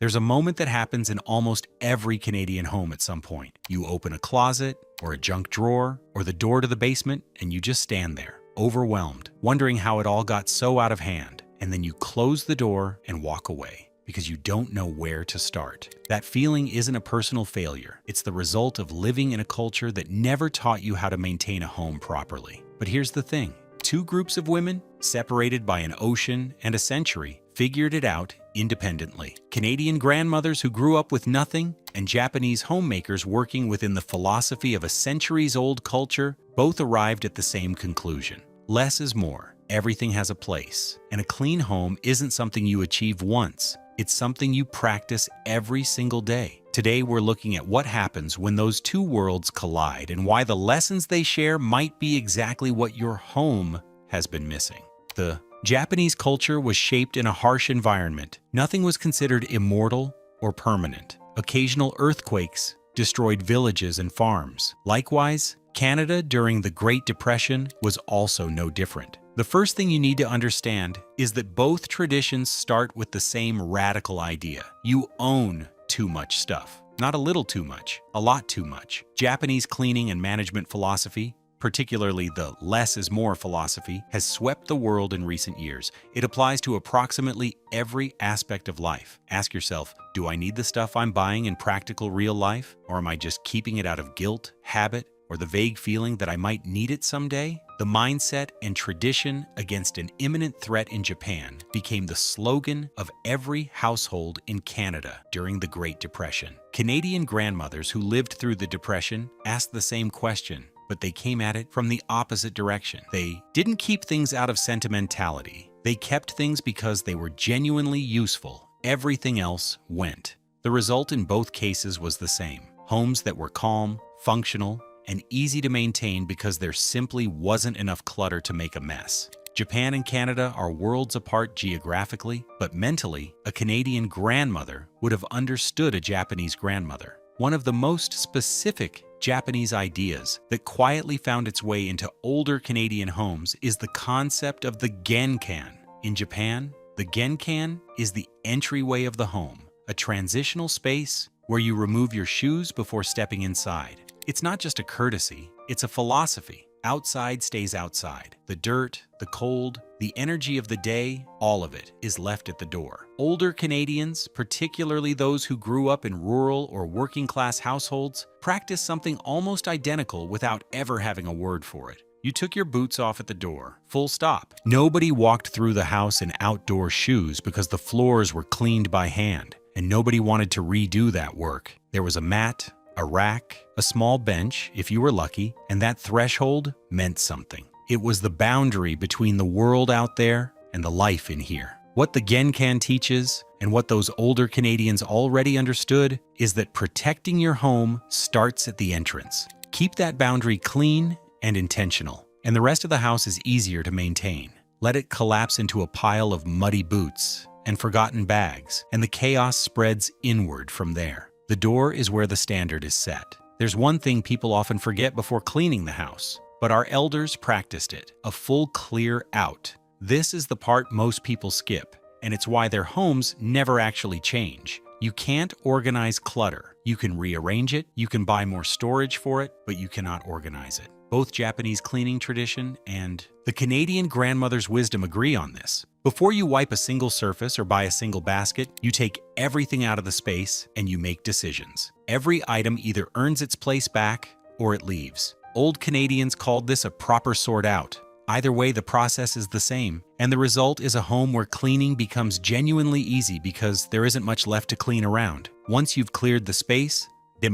There's a moment that happens in almost every Canadian home at some point. You open a closet, or a junk drawer, or the door to the basement, and you just stand there, overwhelmed, wondering how it all got so out of hand. And then you close the door and walk away because you don't know where to start. That feeling isn't a personal failure. It's the result of living in a culture that never taught you how to maintain a home properly. But here's the thing. Two groups of women, separated by an ocean and a century, figured it out independently. Canadian grandmothers who grew up with nothing and Japanese homemakers working within the philosophy of a centuries-old culture both arrived at the same conclusion. Less is more. Everything has a place. And a clean home isn't something you achieve once. It's something you practice every single day. Today, we're looking at what happens when those two worlds collide and why the lessons they share might be exactly what your home has been missing. The Japanese culture was shaped in a harsh environment. Nothing was considered immortal or permanent. Occasional earthquakes destroyed villages and farms. Likewise, Canada during the Great Depression was also no different. The first thing you need to understand is that both traditions start with the same radical idea. You own too much stuff. Not a little too much, a lot too much. Japanese cleaning and management philosophy, particularly the less is more philosophy, has swept the world in recent years. It applies to approximately every aspect of life. Ask yourself, do I need the stuff I'm buying in practical real life? Or am I just keeping it out of guilt, habit, or the vague feeling that I might need it someday? The mindset and tradition against an imminent threat in Japan became the slogan of every household in Canada during the Great Depression. Canadian grandmothers who lived through the Depression asked the same question, but they came at it from the opposite direction. They didn't keep things out of sentimentality. They kept things because they were genuinely useful. Everything else went. The result in both cases was the same. Homes that were calm, functional, and easy to maintain because there simply wasn't enough clutter to make a mess. Japan and Canada are worlds apart geographically, but mentally, a Canadian grandmother would have understood a Japanese grandmother. One of the most specific Japanese ideas that quietly found its way into older Canadian homes is the concept of the genkan. In Japan, the genkan is the entryway of the home, a transitional space where you remove your shoes before stepping inside. It's not just a courtesy, it's a philosophy. Outside stays outside. The dirt, the cold, the energy of the day, all of it is left at the door. Older Canadians, particularly those who grew up in rural or working-class households, practice something almost identical without ever having a word for it. You took your boots off at the door, full stop. Nobody walked through the house in outdoor shoes because the floors were cleaned by hand, and nobody wanted to redo that work. There was a mat, a rack, a small bench, if you were lucky, and that threshold meant something. It was the boundary between the world out there and the life in here. What the genkan teaches, and what those older Canadians already understood, is that protecting your home starts at the entrance. Keep that boundary clean and intentional, and the rest of the house is easier to maintain. Let it collapse into a pile of muddy boots and forgotten bags, and the chaos spreads inward from there. The door is where the standard is set. There's one thing people often forget before cleaning the house, but our elders practiced it: a full clear out. This is the part most people skip, and it's why their homes never actually change. You can't organize clutter. You can rearrange it, you can buy more storage for it, but you cannot organize it. Both Japanese cleaning tradition and the Canadian grandmother's wisdom agree on this. Before you wipe a single surface or buy a single basket, you take everything out of the space and you make decisions. Every item either earns its place back or it leaves. Old Canadians called this a proper sort out. Either way, the process is the same, and the result is a home where cleaning becomes genuinely easy because there isn't much left to clean around. Once you've cleared the space, the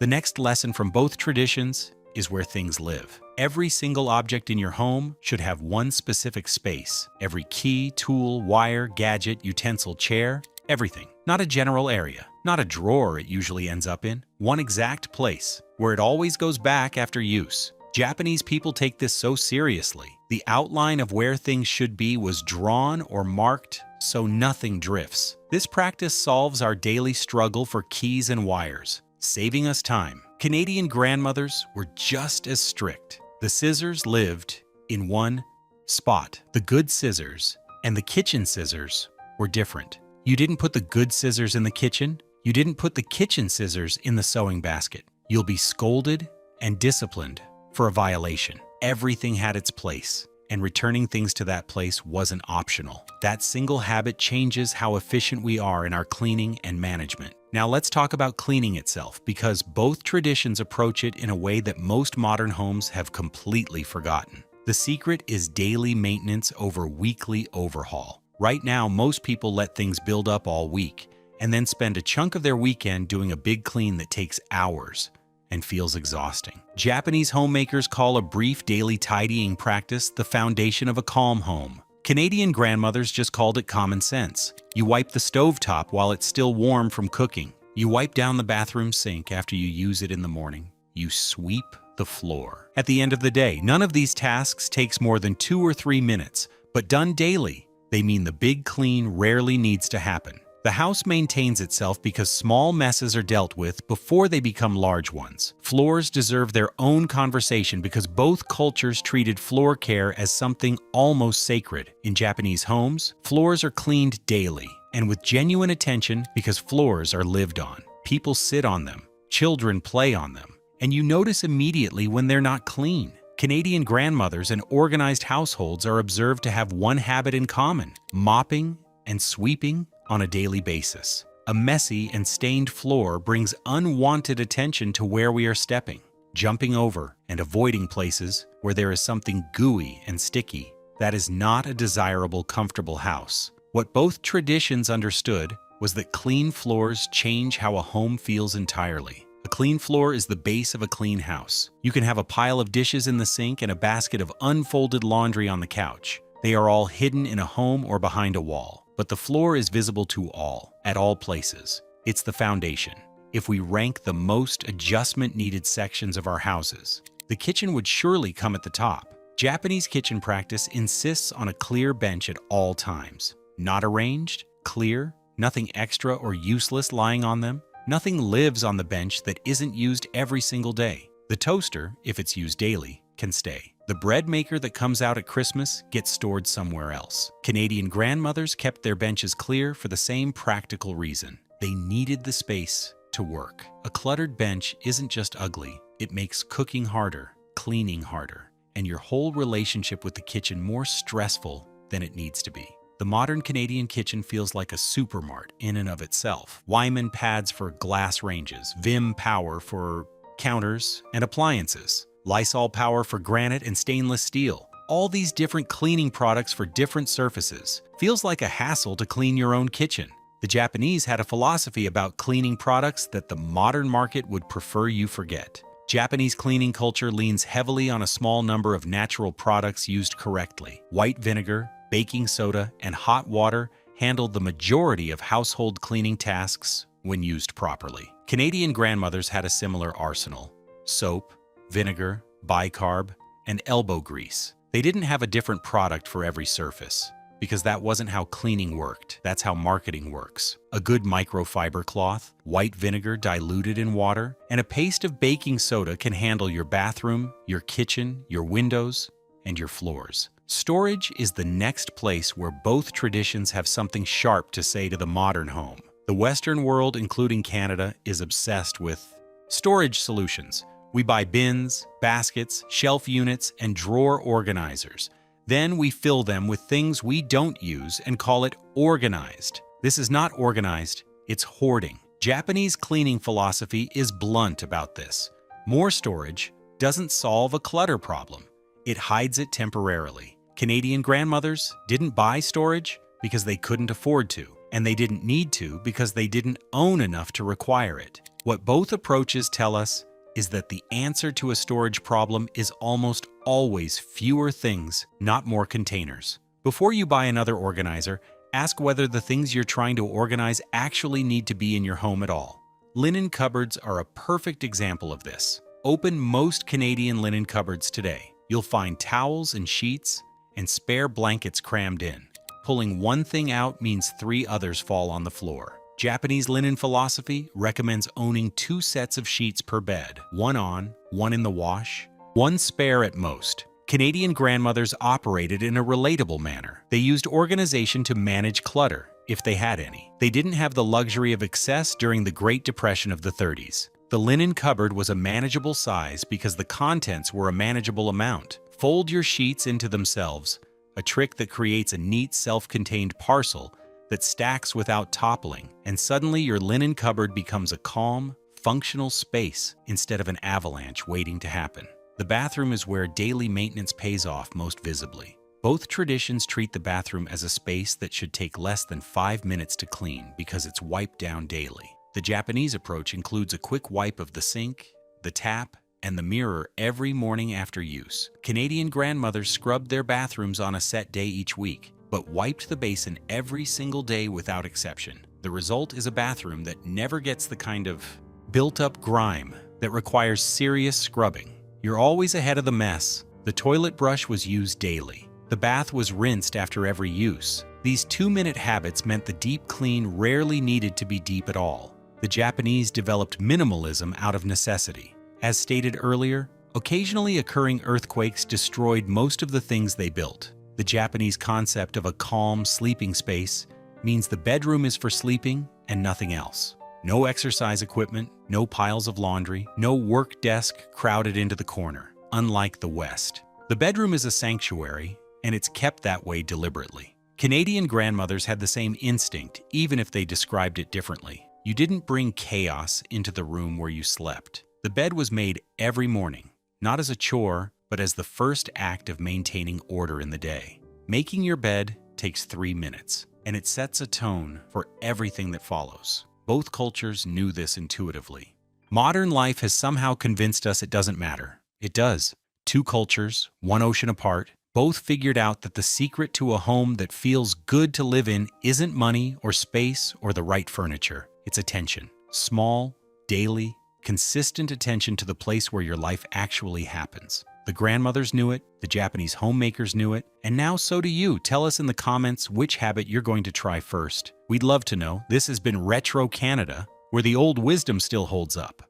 next lesson from both traditions is where things live. Every single object in your home should have one specific space. Every key, tool, wire, gadget, utensil, chair, everything. Not a general area, not a drawer it usually ends up in. One exact place, where it always goes back after use. Japanese people take this so seriously. The outline of where things should be was drawn or marked so nothing drifts. This practice solves our daily struggle for keys and wires, saving us time. Canadian grandmothers were just as strict. The scissors lived in one spot. The good scissors and the kitchen scissors were different. You didn't put the good scissors in the kitchen. You didn't put the kitchen scissors in the sewing basket. You'll be scolded and disciplined for a violation. Everything had its place, and returning things to that place wasn't optional. That single habit changes how efficient we are in our cleaning and management. Now let's talk about cleaning itself, because both traditions approach it in a way that most modern homes have completely forgotten. The secret is daily maintenance over weekly overhaul. Right now, most people let things build up all week and then spend a chunk of their weekend doing a big clean that takes hours and feels exhausting. Japanese homemakers call a brief daily tidying practice the foundation of a calm home. Canadian grandmothers just called it common sense. You wipe the stovetop while it's still warm from cooking. You wipe down the bathroom sink after you use it in the morning. You sweep the floor. At the end of the day, none of these tasks takes more than 2 or 3 minutes, but done daily, they mean the big clean rarely needs to happen. The house maintains itself because small messes are dealt with before they become large ones. Floors deserve their own conversation because both cultures treated floor care as something almost sacred. In Japanese homes, floors are cleaned daily and with genuine attention because floors are lived on. People sit on them, children play on them, and you notice immediately when they're not clean. Canadian grandmothers and organized households are observed to have one habit in common: mopping and sweeping on a daily basis. A messy and stained floor brings unwanted attention to where we are stepping, jumping over and avoiding places where there is something gooey and sticky. That is not a desirable, comfortable house. What both traditions understood was that clean floors change how a home feels entirely. A clean floor is the base of a clean house. You can have a pile of dishes in the sink and a basket of unfolded laundry on the couch. They are all hidden in a home or behind a wall. But the floor is visible to all, at all places. It's the foundation. If we rank the most adjustment-needed sections of our houses, the kitchen would surely come at the top. Japanese kitchen practice insists on a clear bench at all times. Not arranged, clear, nothing extra or useless lying on them. Nothing lives on the bench that isn't used every single day. The toaster, if it's used daily, can stay. The bread maker that comes out at Christmas gets stored somewhere else. Canadian grandmothers kept their benches clear for the same practical reason. They needed the space to work. A cluttered bench isn't just ugly, it makes cooking harder, cleaning harder, and your whole relationship with the kitchen more stressful than it needs to be. The modern Canadian kitchen feels like a supermart in and of itself. Wyman pads for glass ranges, Vim Power for counters and appliances, Lysol Power for granite and stainless steel. All these different cleaning products for different surfaces. Feels like a hassle to clean your own kitchen. The Japanese had a philosophy about cleaning products that the modern market would prefer you forget. Japanese cleaning culture leans heavily on a small number of natural products used correctly. White vinegar, baking soda, and hot water handled the majority of household cleaning tasks when used properly. Canadian grandmothers had a similar arsenal: soap, vinegar, bicarb, and elbow grease. They didn't have a different product for every surface, because that wasn't how cleaning worked. That's how marketing works. A good microfiber cloth, white vinegar diluted in water, and a paste of baking soda can handle your bathroom, your kitchen, your windows, and your floors. Storage is the next place where both traditions have something sharp to say to the modern home. The Western world, including Canada, is obsessed with storage solutions. We buy bins, baskets, shelf units, and drawer organizers. Then we fill them with things we don't use and call it organized. This is not organized, it's hoarding. Japanese cleaning philosophy is blunt about this. More storage doesn't solve a clutter problem. It hides it temporarily. Canadian grandmothers didn't buy storage because they couldn't afford to, and they didn't need to because they didn't own enough to require it. What both approaches tell us is that the answer to a storage problem is almost always fewer things, not more containers. Before you buy another organizer, ask whether the things you're trying to organize actually need to be in your home at all. Linen cupboards are a perfect example of this. Open most Canadian linen cupboards today. You'll find towels and sheets and spare blankets crammed in. Pulling one thing out means 3 others fall on the floor. Japanese linen philosophy recommends owning 2 sets of sheets per bed, one on, one in the wash, one spare at most. Canadian grandmothers operated in a relatable manner. They used organization to manage clutter. if they had any. They didn't have the luxury of excess during the Great Depression of the 30s. The linen cupboard was a manageable size because the contents were a manageable amount. Fold your sheets into themselves, a trick that creates a neat, self-contained parcel that stacks without toppling, and suddenly your linen cupboard becomes a calm, functional space instead of an avalanche waiting to happen. The bathroom is where daily maintenance pays off most visibly. Both traditions treat the bathroom as a space that should take less than 5 minutes to clean because it's wiped down daily. The Japanese approach includes a quick wipe of the sink, the tap, and the mirror every morning after use. Canadian grandmothers scrubbed their bathrooms on a set day each week, but wiped the basin every single day without exception. The result is a bathroom that never gets the kind of built-up grime that requires serious scrubbing. You're always ahead of the mess. The toilet brush was used daily. The bath was rinsed after every use. These 2-minute habits meant the deep clean rarely needed to be deep at all. The Japanese developed minimalism out of necessity. As stated earlier, occasionally occurring earthquakes destroyed most of the things they built. The Japanese concept of a calm sleeping space means the bedroom is for sleeping and nothing else. No exercise equipment, no piles of laundry, no work desk crowded into the corner, unlike the West. The bedroom is a sanctuary, and it's kept that way deliberately. Canadian grandmothers had the same instinct, even if they described it differently. You didn't bring chaos into the room where you slept. The bed was made every morning, not as a chore, but as the first act of maintaining order in the day. Making your bed takes 3 minutes, and it sets a tone for everything that follows. Both cultures knew this intuitively. Modern life has somehow convinced us it doesn't matter. It does. 2 cultures, 1 ocean apart, both figured out that the secret to a home that feels good to live in isn't money or space or the right furniture. It's attention. Small, daily, consistent attention to the place where your life actually happens. The grandmothers knew it, the Japanese homemakers knew it, and now so do you. Tell us in the comments which habit you're going to try first. We'd love to know. This has been Retro Canada, where the old wisdom still holds up.